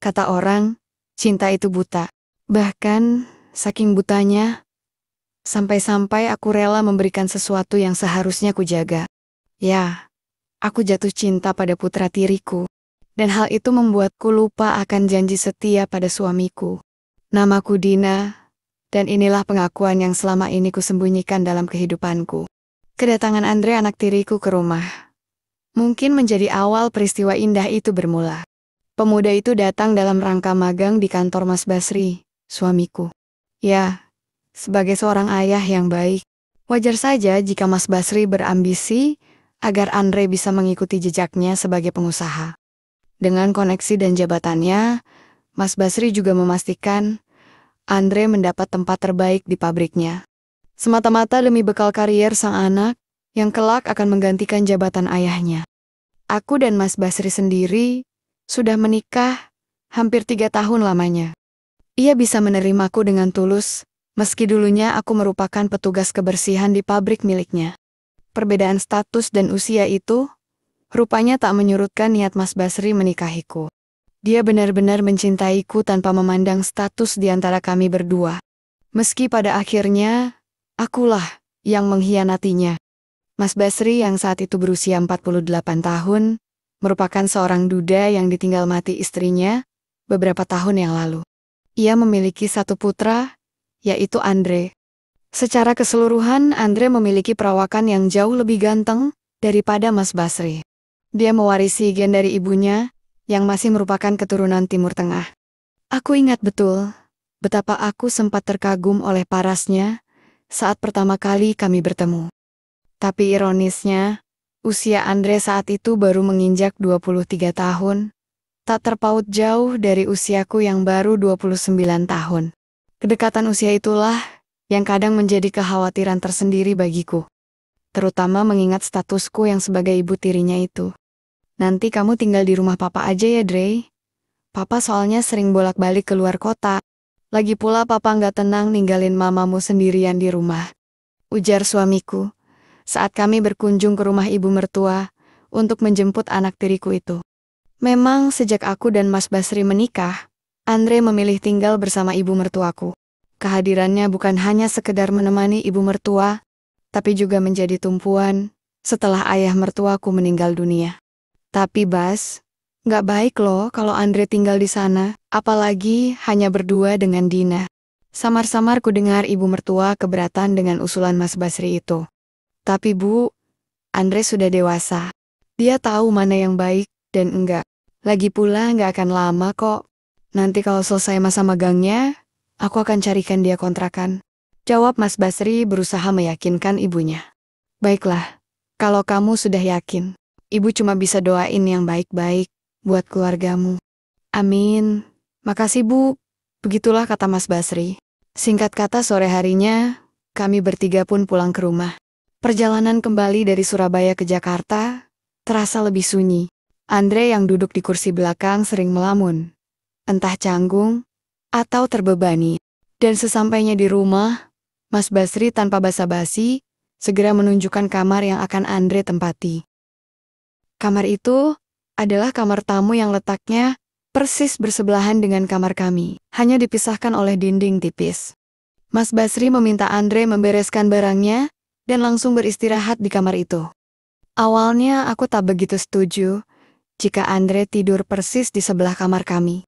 Kata orang, cinta itu buta. Bahkan, saking butanya, sampai-sampai aku rela memberikan sesuatu yang seharusnya kujaga. Ya, aku jatuh cinta pada putra tiriku. Dan hal itu membuatku lupa akan janji setia pada suamiku. Namaku Dina, dan inilah pengakuan yang selama ini kusembunyikan dalam kehidupanku. Kedatangan Andre anak tiriku ke rumah mungkin menjadi awal peristiwa indah itu bermula. Pemuda itu datang dalam rangka magang di kantor Mas Basri, suamiku. Ya, sebagai seorang ayah yang baik, wajar saja jika Mas Basri berambisi agar Andre bisa mengikuti jejaknya sebagai pengusaha. Dengan koneksi dan jabatannya, Mas Basri juga memastikan Andre mendapat tempat terbaik di pabriknya. Semata-mata demi bekal karier sang anak yang kelak akan menggantikan jabatan ayahnya. Aku dan Mas Basri sendiri sudah menikah hampir 3 tahun lamanya. Ia bisa menerimaku dengan tulus, meski dulunya aku merupakan petugas kebersihan di pabrik miliknya. Perbedaan status dan usia itu rupanya tak menyurutkan niat Mas Basri menikahiku. Dia benar-benar mencintaiku tanpa memandang status di antara kami berdua. Meski pada akhirnya, akulah yang mengkhianatinya. Mas Basri yang saat itu berusia 48 tahun, merupakan seorang duda yang ditinggal mati istrinya beberapa tahun yang lalu. Ia memiliki satu putra, yaitu Andre. Secara keseluruhan, Andre memiliki perawakan yang jauh lebih ganteng daripada Mas Basri. Dia mewarisi gen dari ibunya, yang masih merupakan keturunan Timur Tengah. Aku ingat betul betapa aku sempat terkagum oleh parasnya saat pertama kali kami bertemu. Tapi ironisnya, usia Andre saat itu baru menginjak 23 tahun, tak terpaut jauh dari usiaku yang baru 29 tahun. Kedekatan usia itulah yang kadang menjadi kekhawatiran tersendiri bagiku. Terutama mengingat statusku yang sebagai ibu tirinya itu. Nanti kamu tinggal di rumah papa aja ya, Dre. Papa soalnya sering bolak-balik keluar kota. Lagi pula papa nggak tenang ninggalin mamamu sendirian di rumah. Ujar suamiku saat kami berkunjung ke rumah ibu mertua untuk menjemput anak tiriku itu. Memang sejak aku dan Mas Basri menikah, Andre memilih tinggal bersama ibu mertuaku. Kehadirannya bukan hanya sekedar menemani ibu mertua, tapi juga menjadi tumpuan setelah ayah mertuaku meninggal dunia. Tapi Bas, nggak baik loh kalau Andre tinggal di sana, apalagi hanya berdua dengan Dina. Samar-samar ku dengar ibu mertua keberatan dengan usulan Mas Basri itu. Tapi Bu, Andre sudah dewasa. Dia tahu mana yang baik dan enggak. Lagi pula nggak akan lama kok. Nanti kalau selesai masa magangnya, aku akan carikan dia kontrakan. Jawab Mas Basri berusaha meyakinkan ibunya. Baiklah, kalau kamu sudah yakin, Ibu cuma bisa doain yang baik-baik buat keluargamu. Amin. Makasih Bu. Begitulah kata Mas Basri. Singkat kata sore harinya, kami bertiga pun pulang ke rumah. Perjalanan kembali dari Surabaya ke Jakarta terasa lebih sunyi. Andre yang duduk di kursi belakang sering melamun, entah canggung atau terbebani. Dan sesampainya di rumah, Mas Basri tanpa basa-basi segera menunjukkan kamar yang akan Andre tempati. Kamar itu adalah kamar tamu yang letaknya persis bersebelahan dengan kamar kami, hanya dipisahkan oleh dinding tipis. Mas Basri meminta Andre membereskan barangnya dan langsung beristirahat di kamar itu. Awalnya aku tak begitu setuju jika Andre tidur persis di sebelah kamar kami.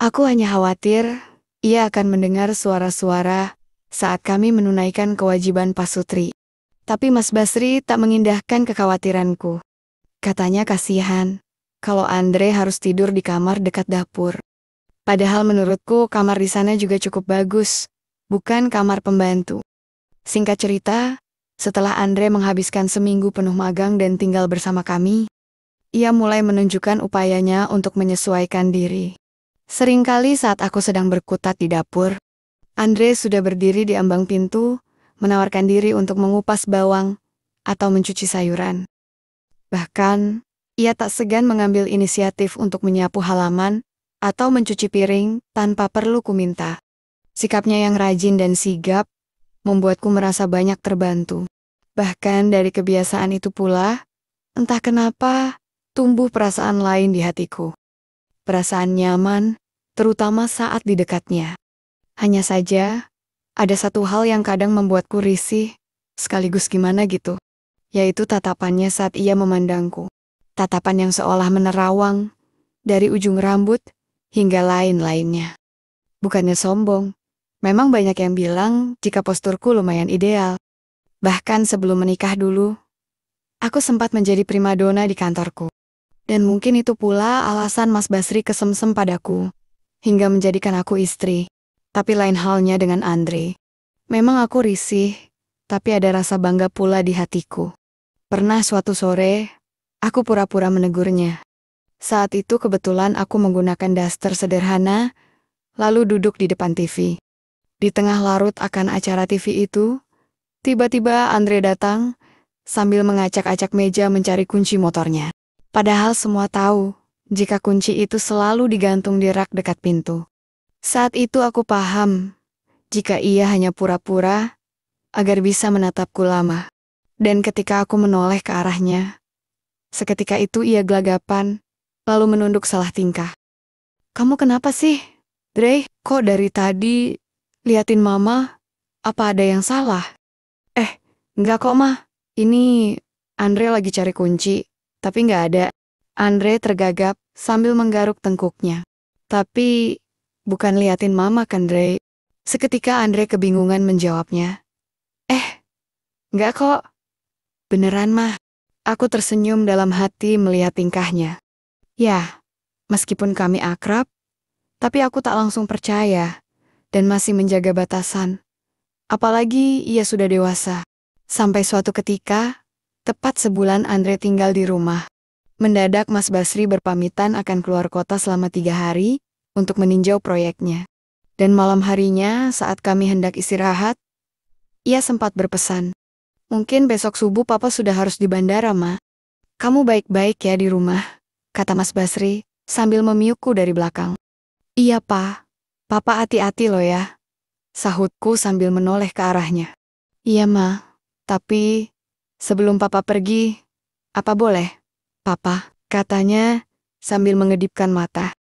Aku hanya khawatir ia akan mendengar suara-suara saat kami menunaikan kewajiban pasutri. Tapi Mas Basri tak mengindahkan kekhawatiranku. Katanya kasihan kalau Andre harus tidur di kamar dekat dapur. Padahal menurutku kamar di sana juga cukup bagus, bukan kamar pembantu. Singkat cerita, setelah Andre menghabiskan seminggu penuh magang dan tinggal bersama kami, ia mulai menunjukkan upayanya untuk menyesuaikan diri. Seringkali saat aku sedang berkutat di dapur, Andre sudah berdiri di ambang pintu, menawarkan diri untuk mengupas bawang atau mencuci sayuran. Bahkan, ia tak segan mengambil inisiatif untuk menyapu halaman atau mencuci piring tanpa perlu kuminta. Sikapnya yang rajin dan sigap membuatku merasa banyak terbantu. Bahkan dari kebiasaan itu pula, entah kenapa, tumbuh perasaan lain di hatiku. Perasaan nyaman terutama saat di dekatnya. Hanya saja, ada satu hal yang kadang membuatku risih, sekaligus gimana gitu, yaitu tatapannya saat ia memandangku. Tatapan yang seolah menerawang, dari ujung rambut hingga lain-lainnya. Bukannya sombong, memang banyak yang bilang jika posturku lumayan ideal. Bahkan sebelum menikah dulu, aku sempat menjadi primadona di kantorku. Dan mungkin itu pula alasan Mas Basri kesemsem padaku, hingga menjadikan aku istri. Tapi lain halnya dengan Andre. Memang aku risih, tapi ada rasa bangga pula di hatiku. Pernah suatu sore, aku pura-pura menegurnya. Saat itu kebetulan aku menggunakan daster sederhana, lalu duduk di depan TV. Di tengah larut akan acara TV itu, tiba-tiba Andre datang, sambil mengacak-acak meja mencari kunci motornya. Padahal semua tahu, jika kunci itu selalu digantung di rak dekat pintu. Saat itu aku paham, jika ia hanya pura-pura, agar bisa menatapku lama. Dan ketika aku menoleh ke arahnya, seketika itu ia gelagapan, lalu menunduk salah tingkah. "Kamu kenapa sih, Dre? Kok dari tadi liatin mama? Apa ada yang salah?" Enggak kok, Mah. Ini Andre lagi cari kunci, tapi nggak ada." Andre tergagap sambil menggaruk tengkuknya. "Tapi bukan liatin mama kan, Dre?" Seketika Andre kebingungan menjawabnya. Enggak kok. Beneran, Mah." Aku tersenyum dalam hati melihat tingkahnya. Ya, meskipun kami akrab, tapi aku tak langsung percaya dan masih menjaga batasan. Apalagi ia sudah dewasa. Sampai suatu ketika, tepat sebulan Andre tinggal di rumah. Mendadak Mas Basri berpamitan akan keluar kota selama 3 hari untuk meninjau proyeknya. Dan malam harinya saat kami hendak istirahat, ia sempat berpesan, "Mungkin besok subuh papa sudah harus di bandara, Ma. Kamu baik-baik ya di rumah," kata Mas Basri sambil memiukku dari belakang. "Iya, Pa. Papa hati-hati loh ya," sahutku sambil menoleh ke arahnya. "Iya, Ma. Tapi sebelum papa pergi, apa boleh, Papa?" katanya sambil mengedipkan mata.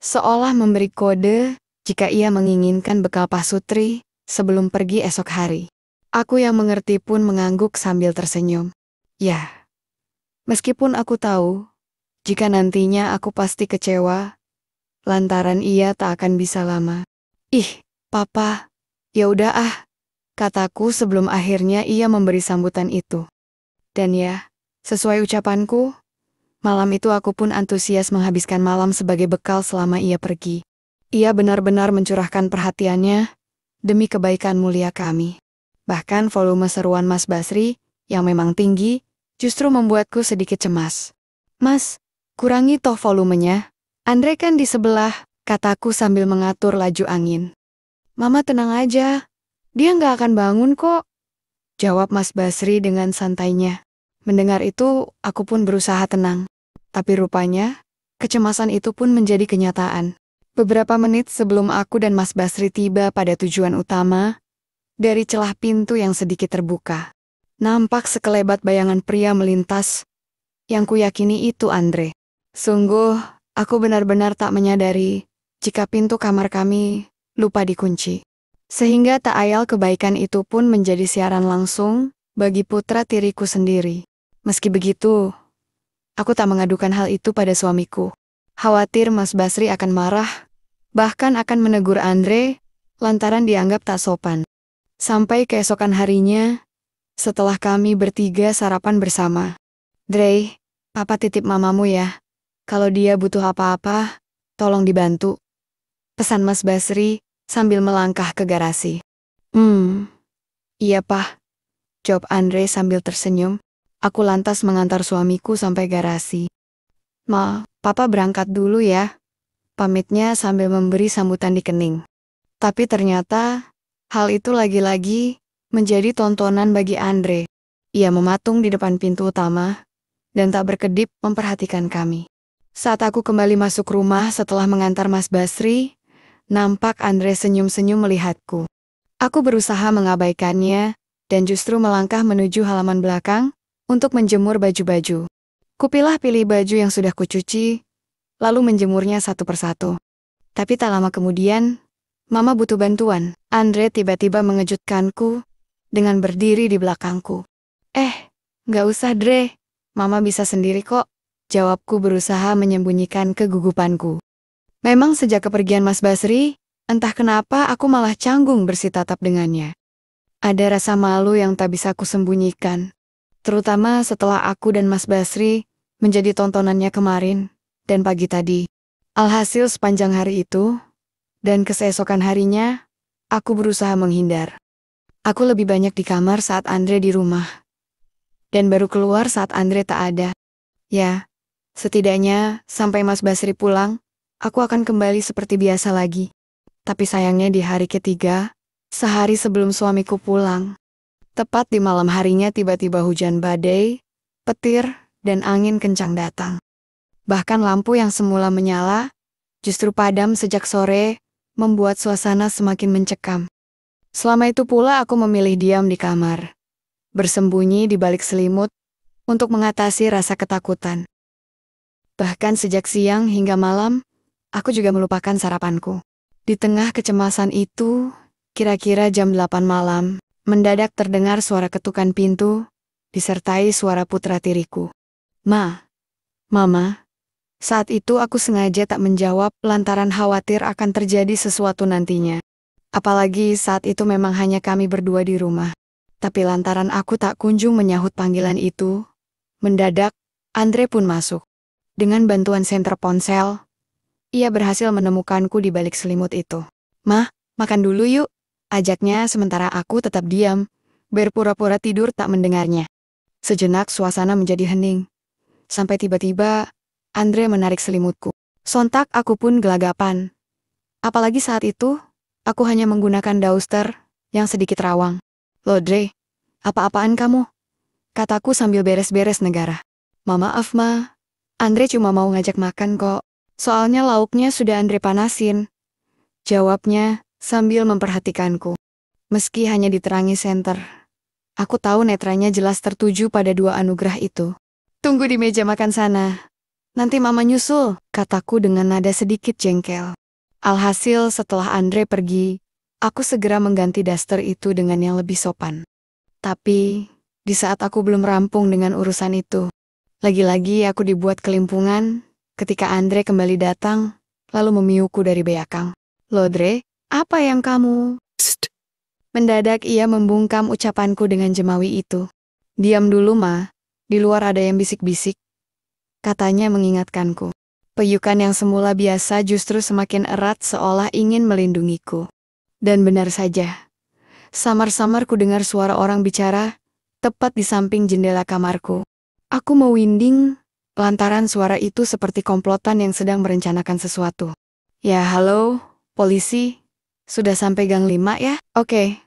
Seolah memberi kode jika ia menginginkan bekal pasutri sebelum pergi esok hari. Aku yang mengerti pun mengangguk sambil tersenyum. Ya, meskipun aku tahu, jika nantinya aku pasti kecewa, lantaran ia tak akan bisa lama. "Ih, Papa, ya udah ah," kataku sebelum akhirnya ia memberi sambutan itu. Dan ya, sesuai ucapanku, malam itu aku pun antusias menghabiskan malam sebagai bekal selama ia pergi. Ia benar-benar mencurahkan perhatiannya demi kebaikan mulia kami. Bahkan volume seruan Mas Basri, yang memang tinggi, justru membuatku sedikit cemas. "Mas, kurangi toh volumenya. Andre kan di sebelah," kataku sambil mengatur laju angin. "Mama tenang aja. Dia nggak akan bangun kok," jawab Mas Basri dengan santainya. Mendengar itu, aku pun berusaha tenang. Tapi rupanya, kecemasan itu pun menjadi kenyataan. Beberapa menit sebelum aku dan Mas Basri tiba pada tujuan utama, dari celah pintu yang sedikit terbuka, nampak sekelebat bayangan pria melintas, yang kuyakini itu Andre. Sungguh, aku benar-benar tak menyadari jika pintu kamar kami lupa dikunci. Sehingga tak ayal kebaikan itu pun menjadi siaran langsung bagi putra tiriku sendiri. Meski begitu, aku tak mengadukan hal itu pada suamiku. Khawatir Mas Basri akan marah, bahkan akan menegur Andre, lantaran dianggap tak sopan. Sampai keesokan harinya, setelah kami bertiga sarapan bersama. "Dre, Papa titip mamamu ya. Kalau dia butuh apa-apa, tolong dibantu," pesan Mas Basri sambil melangkah ke garasi. Iya, Pak," jawab Andre sambil tersenyum. Aku lantas mengantar suamiku sampai garasi. Papa berangkat dulu ya," pamitnya sambil memberi sambutan di kening. Tapi ternyata, hal itu lagi-lagi menjadi tontonan bagi Andre. Ia mematung di depan pintu utama, dan tak berkedip memperhatikan kami. Saat aku kembali masuk rumah setelah mengantar Mas Basri, nampak Andre senyum-senyum melihatku. Aku berusaha mengabaikannya, dan justru melangkah menuju halaman belakang untuk menjemur baju-baju. Kupilah pilih baju yang sudah kucuci, lalu menjemurnya satu persatu. Tapi tak lama kemudian, Mama butuh bantuan. Andre tiba-tiba mengejutkanku dengan berdiri di belakangku. Nggak usah Dre, Mama bisa sendiri kok. Jawabku berusaha menyembunyikan kegugupanku. Memang sejak kepergian Mas Basri, entah kenapa aku malah canggung bersitatap dengannya. Ada rasa malu yang tak bisa aku sembunyikan. Terutama setelah aku dan Mas Basri menjadi tontonannya kemarin dan pagi tadi. Alhasil sepanjang hari itu, dan keesokan harinya, aku berusaha menghindar. Aku lebih banyak di kamar saat Andre di rumah. Dan baru keluar saat Andre tak ada. Ya, setidaknya sampai Mas Basri pulang, aku akan kembali seperti biasa lagi. Tapi sayangnya di hari ketiga, sehari sebelum suamiku pulang, tepat di malam harinya tiba-tiba hujan badai, petir, dan angin kencang datang. Bahkan lampu yang semula menyala, justru padam sejak sore, membuat suasana semakin mencekam. Selama itu pula aku memilih diam di kamar, bersembunyi di balik selimut, untuk mengatasi rasa ketakutan. Bahkan sejak siang hingga malam, aku juga melupakan sarapanku. Di tengah kecemasan itu, kira-kira jam 8 malam, mendadak terdengar suara ketukan pintu, disertai suara putra tiriku. Mama. Saat itu aku sengaja tak menjawab lantaran khawatir akan terjadi sesuatu nantinya. Apalagi saat itu memang hanya kami berdua di rumah. Tapi lantaran aku tak kunjung menyahut panggilan itu, mendadak, Andre pun masuk. Dengan bantuan senter ponsel, ia berhasil menemukanku di balik selimut itu. Makan dulu yuk, ajaknya sementara aku tetap diam, berpura-pura tidur tak mendengarnya. Sejenak suasana menjadi hening. Sampai tiba-tiba, Andre menarik selimutku. Sontak aku pun gelagapan. Apalagi saat itu, aku hanya menggunakan dauster yang sedikit rawang. Loh Dre, apa-apaan kamu? Kataku sambil beres-beres negara. Maaf Ma, Andre cuma mau ngajak makan kok. Soalnya lauknya sudah Andre panasin. Jawabnya sambil memperhatikanku. Meski hanya diterangi senter, aku tahu netranya jelas tertuju pada dua anugerah itu. Tunggu di meja makan sana. Nanti Mama nyusul, kataku dengan nada sedikit jengkel. Alhasil setelah Andre pergi, aku segera mengganti daster itu dengan yang lebih sopan. Tapi, di saat aku belum rampung dengan urusan itu, lagi-lagi aku dibuat kelimpungan ketika Andre kembali datang, lalu memiuku dari belakang. Loh Dre, apa yang kamu? Psst. Mendadak ia membungkam ucapanku dengan jemawi itu. Diam dulu Ma, di luar ada yang bisik-bisik. Katanya mengingatkanku. Peyukan yang semula biasa justru semakin erat seolah ingin melindungiku. Dan benar saja. Samar-samar ku dengar suara orang bicara, tepat di samping jendela kamarku. Aku mewinding, lantaran suara itu seperti komplotan yang sedang merencanakan sesuatu. Ya halo, polisi. Sudah sampai gang 5 ya? Oke.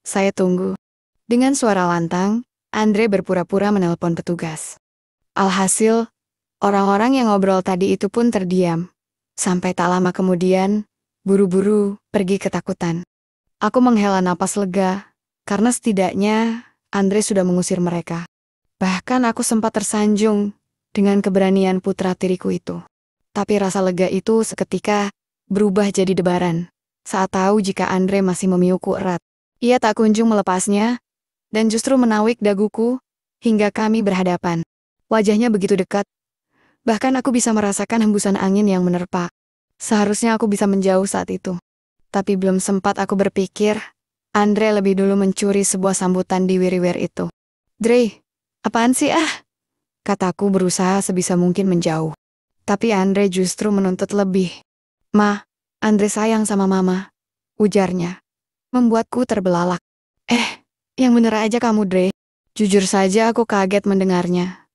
Saya tunggu. Dengan suara lantang, Andre berpura-pura menelpon petugas. Alhasil, orang-orang yang ngobrol tadi itu pun terdiam. Sampai tak lama kemudian, buru-buru pergi ketakutan. Aku menghela napas lega, karena setidaknya Andre sudah mengusir mereka. Bahkan aku sempat tersanjung dengan keberanian putra tiriku itu. Tapi rasa lega itu seketika berubah jadi debaran, saat tahu jika Andre masih memiuku erat. Ia tak kunjung melepasnya, dan justru menawik daguku hingga kami berhadapan. Wajahnya begitu dekat. Bahkan aku bisa merasakan hembusan angin yang menerpa. Seharusnya aku bisa menjauh saat itu. Tapi belum sempat aku berpikir, Andre lebih dulu mencuri sebuah sambutan di wiriwir itu. Dre, apaan sih Kataku berusaha sebisa mungkin menjauh. Tapi Andre justru menuntut lebih. Ma, Andre sayang sama Mama, ujarnya. Membuatku terbelalak. Yang bener aja kamu Dre. Jujur saja aku kaget mendengarnya.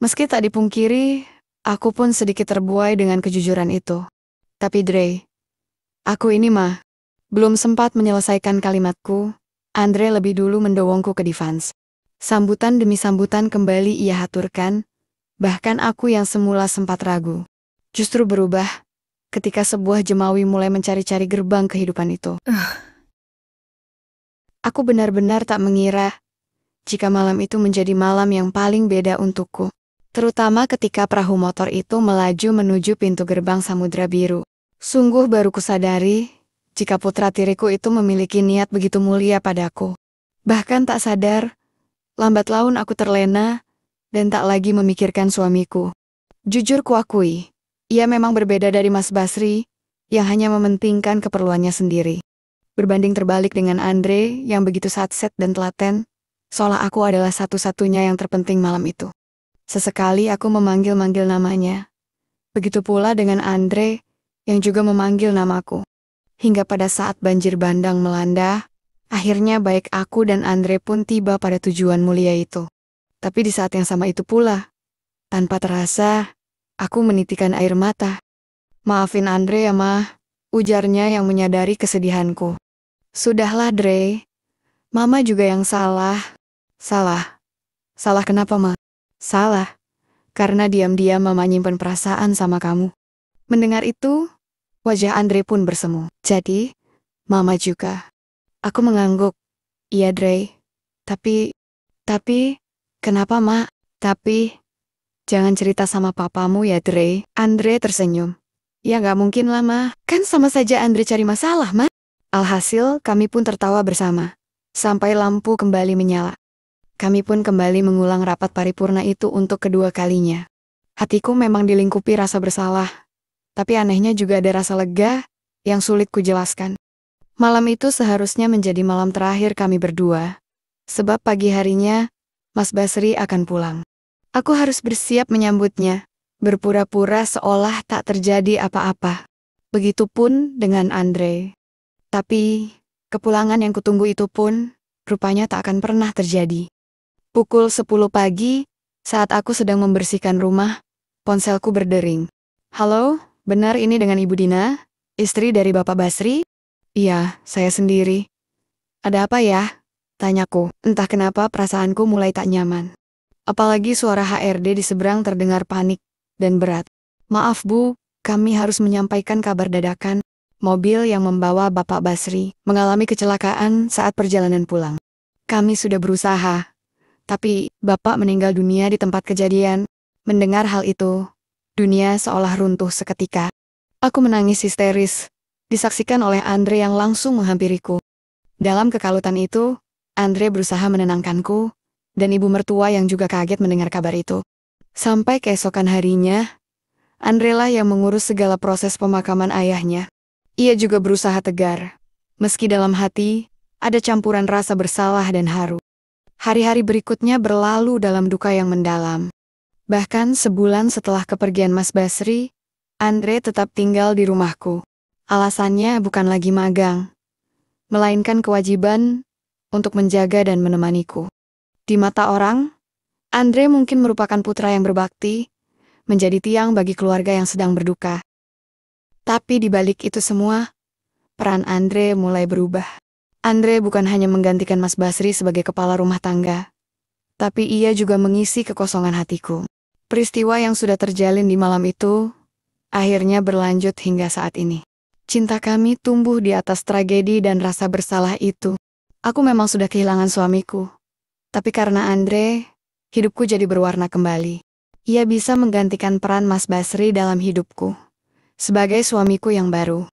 Meski tak dipungkiri, aku pun sedikit terbuai dengan kejujuran itu. Tapi Dre, aku ini mah. Belum sempat menyelesaikan kalimatku, Andre lebih dulu mendorongku ke Divans. Sambutan demi sambutan kembali ia haturkan, bahkan aku yang semula sempat ragu, justru berubah ketika sebuah jemawi mulai mencari-cari gerbang kehidupan itu. Aku benar-benar tak mengira jika malam itu menjadi malam yang paling beda untukku. Terutama ketika perahu motor itu melaju menuju pintu gerbang Samudra Biru. Sungguh baru kusadari, jika putra tiriku itu memiliki niat begitu mulia padaku. Bahkan tak sadar, lambat laun aku terlena, dan tak lagi memikirkan suamiku. Jujur kuakui, ia memang berbeda dari Mas Basri, yang hanya mementingkan keperluannya sendiri. Berbanding terbalik dengan Andre yang begitu satset dan telaten, seolah aku adalah satu-satunya yang terpenting malam itu. Sesekali aku memanggil-manggil namanya. Begitu pula dengan Andre yang juga memanggil namaku. Hingga pada saat banjir bandang melanda, akhirnya baik aku dan Andre pun tiba pada tujuan mulia itu. Tapi di saat yang sama itu pula, tanpa terasa, aku menitikan air mata. Maafin Andre ya, Mah, ujarnya yang menyadari kesedihanku. Sudahlah, Dre. Mama juga yang salah. Salah. Salah kenapa, Ma? Salah. Karena diam-diam Mama nyimpen perasaan sama kamu. Mendengar itu, wajah Andre pun bersemu. Jadi, Mama juga. Aku mengangguk. Iya, Dre. Tapi, kenapa, Ma? Tapi, jangan cerita sama papamu ya, Dre. Andre tersenyum. Ya gak mungkin lah, Ma. Kan sama saja Andre cari masalah, Ma. Alhasil, kami pun tertawa bersama. Sampai lampu kembali menyala. Kami pun kembali mengulang rapat paripurna itu untuk kedua kalinya. Hatiku memang dilingkupi rasa bersalah. Tapi anehnya juga ada rasa lega yang sulit kujelaskan. Malam itu seharusnya menjadi malam terakhir kami berdua. Sebab pagi harinya, Mas Basri akan pulang. Aku harus bersiap menyambutnya. Berpura-pura seolah tak terjadi apa-apa. Begitupun dengan Andre. Tapi, kepulangan yang kutunggu itu pun, rupanya tak akan pernah terjadi. Pukul 10 pagi, saat aku sedang membersihkan rumah, ponselku berdering. Halo, benar ini dengan Ibu Dina? Istri dari Bapak Basri? Iya, saya sendiri. Ada apa ya? Tanyaku. Entah kenapa perasaanku mulai tak nyaman. Apalagi suara HRD di seberang terdengar panik dan berat. Maaf Bu, kami harus menyampaikan kabar dadakan. Mobil yang membawa Bapak Basri mengalami kecelakaan saat perjalanan pulang. Kami sudah berusaha, tapi Bapak meninggal dunia di tempat kejadian. Mendengar hal itu, dunia seolah runtuh seketika. Aku menangis histeris, disaksikan oleh Andre yang langsung menghampiriku. Dalam kekalutan itu, Andre berusaha menenangkanku, dan ibu mertua yang juga kaget mendengar kabar itu. Sampai keesokan harinya, Andre lah yang mengurus segala proses pemakaman ayahnya. Ia juga berusaha tegar, meski dalam hati ada campuran rasa bersalah dan haru. Hari-hari berikutnya berlalu dalam duka yang mendalam. Bahkan sebulan setelah kepergian Mas Basri, Andre tetap tinggal di rumahku. Alasannya bukan lagi magang, melainkan kewajiban untuk menjaga dan menemaniku. Di mata orang, Andre mungkin merupakan putra yang berbakti, menjadi tiang bagi keluarga yang sedang berduka. Tapi di balik itu semua, peran Andre mulai berubah. Andre bukan hanya menggantikan Mas Basri sebagai kepala rumah tangga, tapi ia juga mengisi kekosongan hatiku. Peristiwa yang sudah terjalin di malam itu, akhirnya berlanjut hingga saat ini. Cinta kami tumbuh di atas tragedi dan rasa bersalah itu. Aku memang sudah kehilangan suamiku, tapi karena Andre, hidupku jadi berwarna kembali. Ia bisa menggantikan peran Mas Basri dalam hidupku sebagai suamiku yang baru.